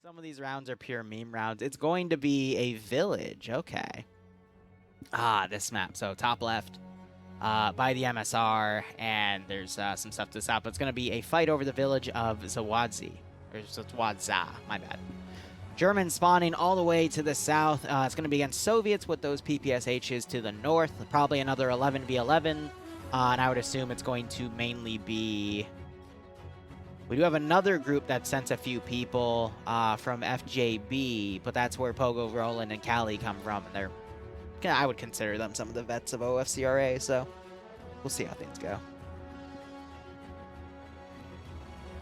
Some of these rounds are pure meme rounds. It's going to be a village. Okay. Ah, this map. So top left by the MSR, and there's some stuff to the south. But it's going to be a fight over the village of Zawadzi. Or Zawadza, my bad. Germans spawning all the way to the south. It's going to be against Soviets with those PPSHs to the north. Probably another 11v11. And I would assume it's going to mainly be... We do have another group that sent a few people from FJB, but that's where Pogo, Roland, and Cali come from. And I would consider them some of the vets of OFCRA, so we'll see how things go.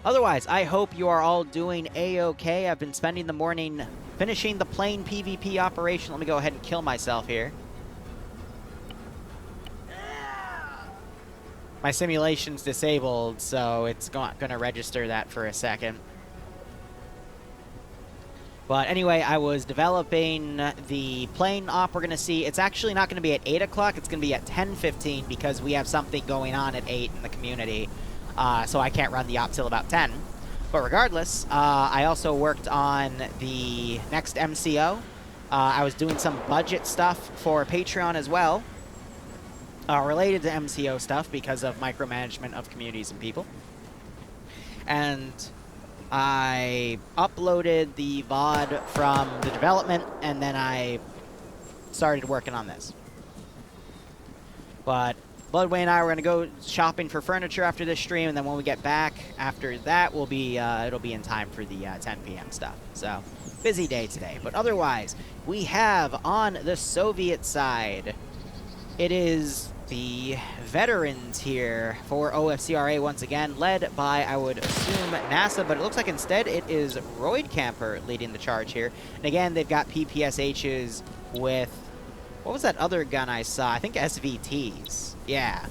Otherwise, I hope you are all doing A-okay. I've been spending the morning finishing the plane PvP operation. Let me go ahead and kill myself here. My simulation's disabled, so it's going to register that for a second. But anyway, I was developing the plane op we're going to see. It's actually not going to be at 8 o'clock. It's going to be at 10:15 because we have something going on at 8 in the community. So I can't run the op till about 10. But regardless, I also worked on the next MCO. I was doing some budget stuff for Patreon as well. Related to MCO stuff because of micromanagement of communities and people. And I uploaded the VOD from the development, and then I started working on this. But Bloodway and I were going to go shopping for furniture after this stream, and then when we get back after that, we'll be it'll be in time for the 10 p.m. stuff. So, busy day today. But otherwise, we have on the Soviet side, it is the veterans here for OFCRA once again, led by, I would assume, NASA, but it looks like instead it is Roid Camper leading the charge here. And again, they've got PPSHs with, what was that other gun I saw? I think SVTs. Yeah.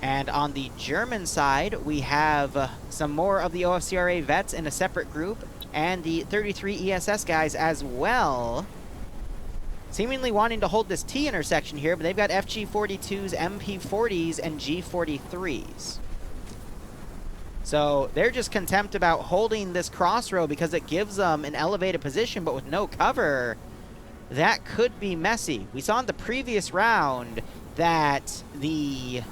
And on the German side, we have some more of the OFCRA vets in a separate group, and the 33 ESS guys as well, seemingly wanting to hold this T intersection here, but they've got FG42s, MP40s, and G43s. So they're just contempt about holding this crossroad because it gives them an elevated position, but with no cover, that could be messy. We saw in the previous round that the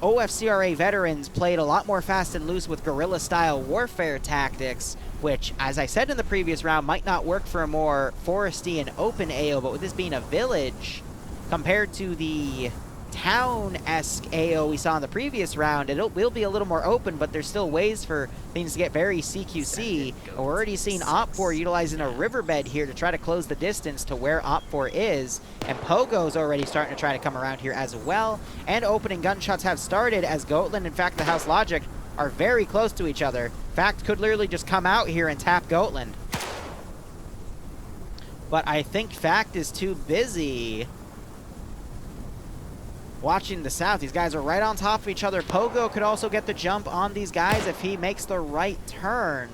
OFCRA veterans played a lot more fast and loose with guerrilla-style warfare tactics, which, as I said in the previous round, might not work for a more foresty and open AO, but with this being a village, compared to the town-esque AO we saw in the previous round, it will be a little more open, but there's still ways for things to get very CQC. And we're already seeing OPFOR utilizing a riverbed here to try to close the distance to where OPFOR is, and Pogo's already starting to try to come around here as well, and opening gunshots have started as Gotland and Fact the House Logic are very close to each other. Fact could literally just come out here and tap Gotland. But I think Fact is too busy watching the south. These guys are right on top of each other. Pogo could also get the jump on these guys if he makes the right turn.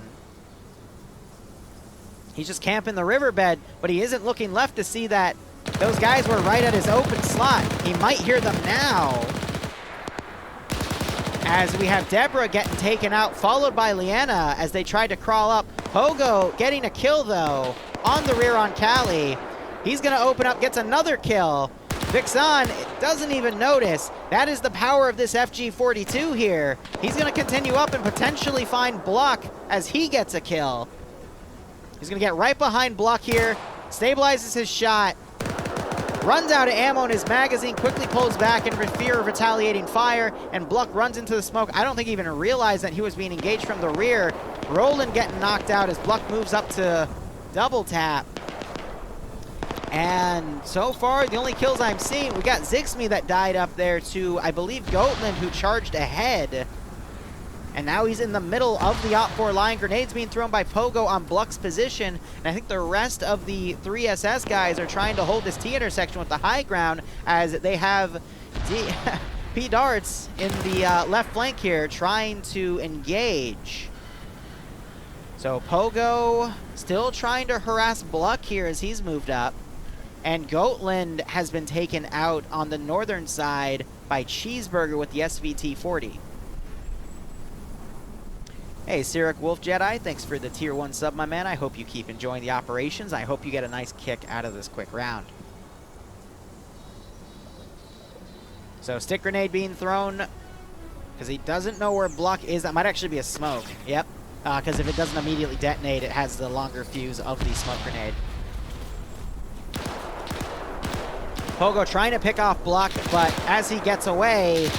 He's just camping the riverbed, but he isn't looking left to see that those guys were right at his open slot. He might hear them now, as we have Deborah getting taken out, followed by Leanna as they tried to crawl up. Pogo getting a kill, though, on the rear on Cali. He's going to open up, gets another kill. Vixen doesn't even notice. That is the power of this FG42 here. He's going to continue up and potentially find Block as he gets a kill. He's going to get right behind Block here, stabilizes his shot, runs out of ammo in his magazine, quickly pulls back in fear of retaliating fire, and Block runs into the smoke. I don't think he even realized that he was being engaged from the rear. Roland getting knocked out as Block moves up to double tap. And so far, the only kills I'm seeing, we got Zixme that died up there to, I believe, Gotland, who charged ahead. And now he's in the middle of the OPFOR line. Grenades being thrown by Pogo on Bluck's position. And I think the rest of the 3SS guys are trying to hold this T intersection with the high ground, as they have P Darts in the left flank here trying to engage. So Pogo still trying to harass Bluck here as he's moved up. And Gotland has been taken out on the northern side by Cheeseburger with the SVT-40. Hey, Sirik Wolf Jedi, thanks for the tier 1 sub, my man. I hope you keep enjoying the operations. I hope you get a nice kick out of this quick round. So, stick grenade being thrown because he doesn't know where Block is. That might actually be a smoke. Yep. Because if it doesn't immediately detonate, it has the longer fuse of the smoke grenade. Pogo trying to pick off Block, but as he gets away,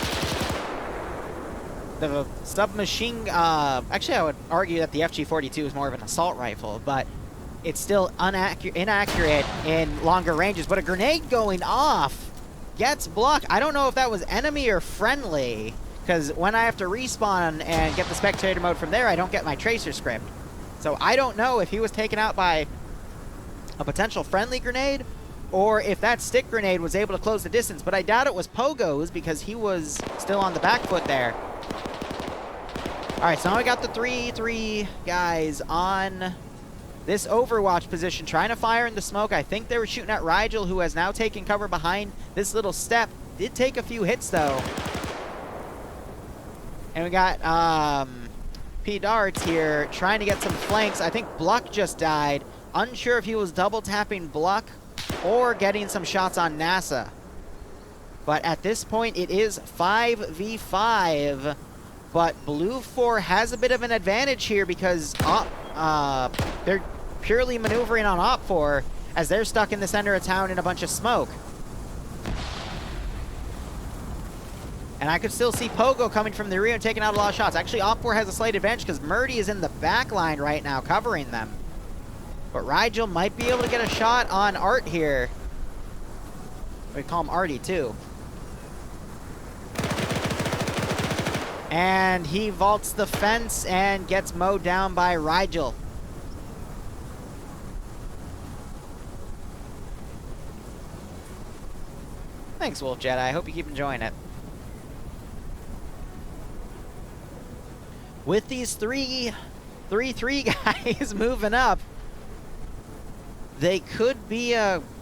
the submachine, actually I would argue that the FG-42 is more of an assault rifle, but it's still inaccurate in longer ranges. But a grenade going off gets Block. I don't know if that was enemy or friendly, because when I have to respawn and get the spectator mode from there, I don't get my tracer script. So I don't know if he was taken out by a potential friendly grenade, or if that stick grenade was able to close the distance, but I doubt it was Pogo's because he was still on the back foot there. All right, so now we got the 3-3 guys on this Overwatch position, trying to fire in the smoke. I think they were shooting at Rigel, who has now taken cover behind this little step. Did take a few hits, though. And we got P. Darts here trying to get some flanks. I think Bluck just died. Unsure if he was double tapping Bluck or getting some shots on NASA. But at this point, it is 5v5. But Blue 4 has a bit of an advantage here because they're purely maneuvering on Op 4 as they're stuck in the center of town in a bunch of smoke. And I could still see Pogo coming from the rear and taking out a lot of shots. Actually, Op 4 has a slight advantage because Murdy is in the back line right now covering them. But Rigel might be able to get a shot on Art here. We call him Artie, too. And he vaults the fence and gets mowed down by Rigel. Thanks, Wolf Jedi. I hope you keep enjoying it. With these 3-3 guys moving up, they could be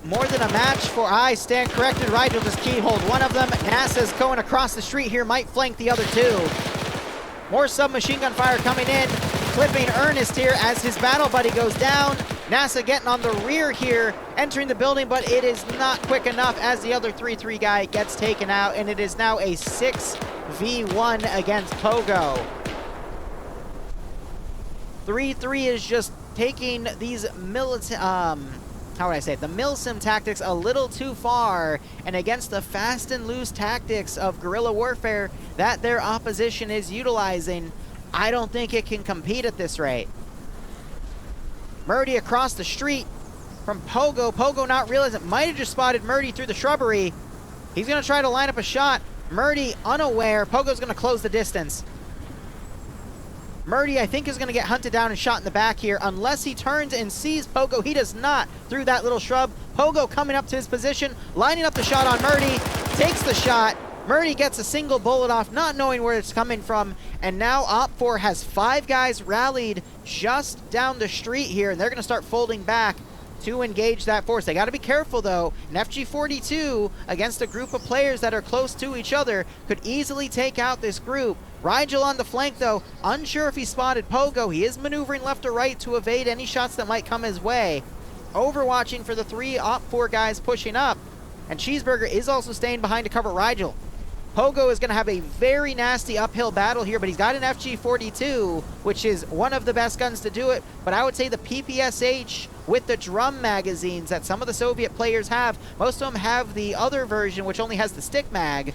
more than a match for... I stand corrected. Rigel just keyholed one of them. NASA's going across the street here. Might flank the other two. More submachine gun fire coming in. Clipping Ernest here as his battle buddy goes down. NASA getting on the rear here, entering the building, but it is not quick enough as the other 3-3 guy gets taken out, and it is now a 6v1 against Pogo. 3-3 is just taking these the milsim tactics a little too far, and against the fast and loose tactics of guerrilla warfare that their opposition is utilizing, I don't think it can compete at this rate. Murdy across the street from Pogo. Pogo not realizing, might have just spotted Murdy through the shrubbery. He's going to try to line up a shot. Murdy unaware. Pogo's going to close the distance. Murdy, I think, is going to get hunted down and shot in the back here unless he turns and sees Pogo. He does not through that little shrub. Pogo coming up to his position, lining up the shot on Murdy, takes the shot. Murdy gets a single bullet off, not knowing where it's coming from, and now Op4 has 5 guys rallied just down the street here, and they're going to start folding back to engage that force. They got to be careful, though. An FG-42 against a group of players that are close to each other could easily take out this group. Rigel on the flank, though, unsure if he spotted Pogo. He is maneuvering left or right to evade any shots that might come his way. Overwatching for the 3 Op4 guys pushing up, and Cheeseburger is also staying behind to cover Rigel. Pogo is going to have a very nasty uphill battle here, but he's got an FG-42, which is one of the best guns to do it. But I would say the PPSH with the drum magazines that some of the Soviet players have, most of them have the other version, which only has the stick mag.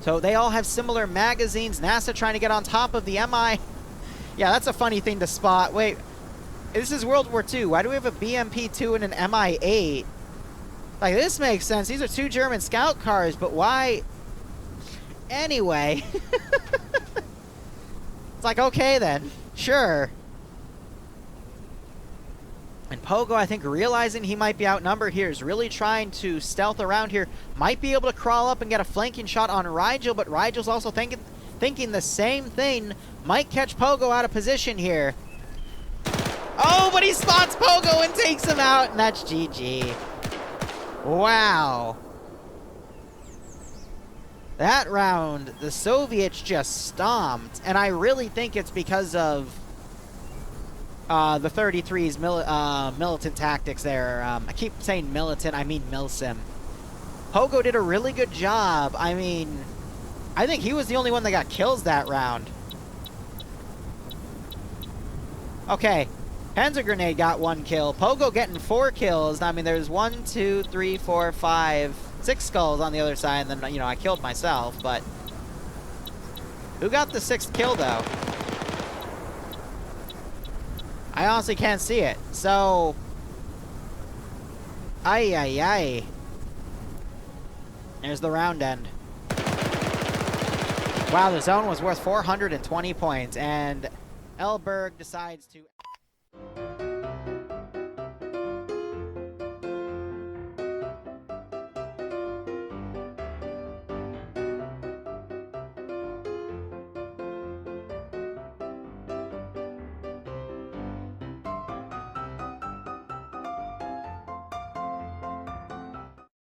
So they all have similar magazines. NASA trying to get on top of the MI. Yeah, that's a funny thing to spot. Wait, this is World War II. Why do we have a BMP-2 and an MI-8? Like, this makes sense. These are 2 German scout cars, but why? Anyway. It's like, okay then. Sure. And Pogo, I think, realizing he might be outnumbered here, is really trying to stealth around here. Might be able to crawl up and get a flanking shot on Rigel, but Rigel's also thinking the same thing. Might catch Pogo out of position here. Oh, but he spots Pogo and takes him out, and that's GG. Wow. That round, the Soviets just stomped, and I really think it's because of the 33's militant tactics there. I keep saying militant, I mean milsim. Pogo did a really good job. I mean, I think he was the only one that got kills that round. Okay, Panzer Grenade got 1 kill. Pogo getting 4 kills. I mean, there's 1, 2, 3, 4, 5, 6 skulls on the other side, and then, you know, I killed myself, but who got the 6th kill, though? I honestly can't see it, so... Ay. There's the round end. Wow, the zone was worth 420 points, and Elberg decides to...